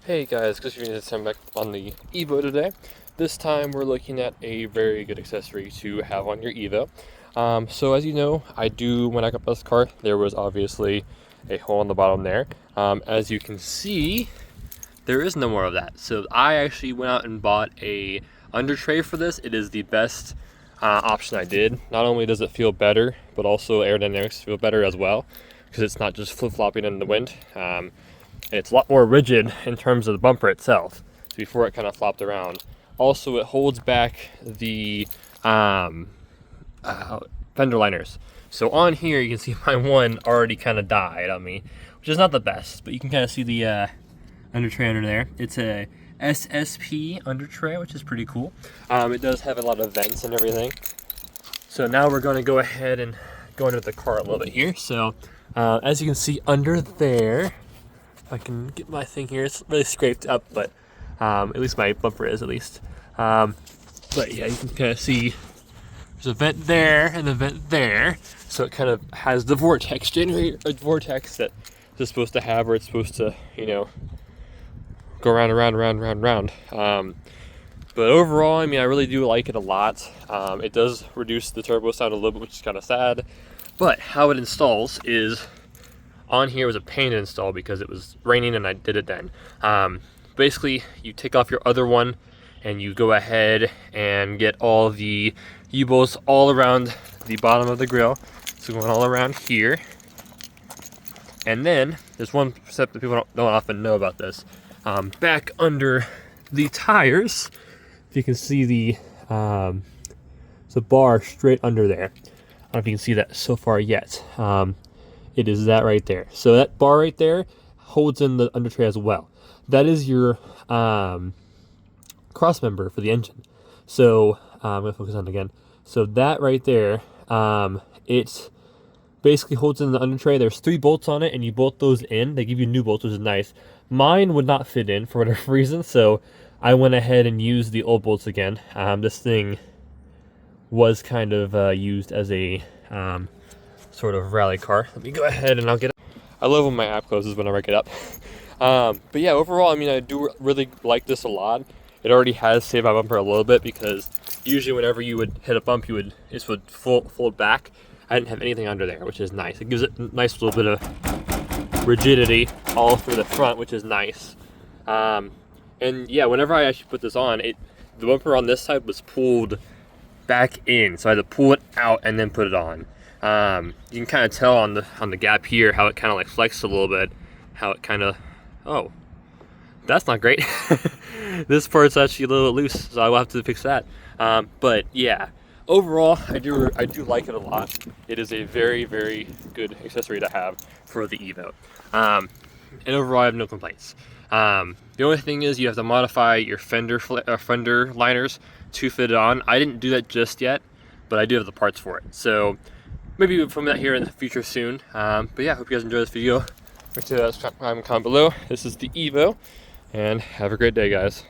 Hey guys, good evening. I'm back on the Evo today. This time we're looking at a very good accessory to have on your Evo. So as you know, when I got this car, there was obviously a hole in the bottom there. As you can see, there is no more of that. So I actually went out and bought a Undertray for this. It is the best option I did. Not only does it feel better, but also aerodynamics feel better as well, because it's not just flip-flopping in the wind. It's a lot more rigid in terms of the bumper itself. So before it kind of flopped around. Also, it holds back the fender liners. So on here, you can see my one already kind of died on me, which is not the best, but you can kind of see the Undertray under there. It's a SSP Undertray, which is pretty cool. It does have a lot of vents and everything. So now we're going to go ahead and go into the car a little bit here. So as you can see under there, I can get my thing here. It's really scraped up, but at least my bumper is at least. But yeah, you can kind of see there's a vent there and a vent there. So it kind of has the vortex generator, a vortex that it's supposed to have, where it's supposed to, you know, go round and round, round, round, round. But overall, I mean, I really do like it a lot. It does reduce the turbo sound a little bit, which is kind of sad. But how it installs is, on here was a pain to install because it was raining and I did it then. Basically, you take off your other one and you go ahead and get all the U-bolts all around the bottom of the grill. So going all around here. And then there's one step that people don't often know about this. Back under the tires, if you can see the bar straight under there. I don't know if you can see that so far yet. It is that right there. So that bar right there holds in the Undertray as well. That is your cross member for the engine. So I'm gonna focus on it again. So that right there, it basically holds in the Undertray. There's 3 bolts on it, and you bolt those in. They give you new bolts, which is nice. Mine would not fit in for whatever reason, so I went ahead and used the old bolts again. This thing was kind of used as a sort of rally car. Let me go ahead and I'll get up. I love when my app closes whenever I get up. But yeah, overall, I mean, I do really like this a lot. It already has saved my bumper a little bit, because usually whenever you would hit a bump, it would fold back. I didn't have anything under there, which is nice. It gives it a nice little bit of rigidity all through the front, which is nice. And yeah, whenever I actually put this on, the bumper on this side was pulled back in, so I had to pull it out and then put it on. You can kind of tell on the gap here how it kind of like flexed a little bit, how it kind of, oh, that's not great. This part's actually a little bit loose, so I will have to fix that. But yeah, overall, I do like it a lot. It is a very, very good accessory to have for the Evo. And overall, I have no complaints. The only thing is you have to modify your fender liners to fit it on. I didn't do that just yet, but I do have the parts for it. So maybe we'll film that here in the future soon. But yeah, I hope you guys enjoyed this video. Make sure to subscribe and comment below. This is the Evo, and have a great day, guys.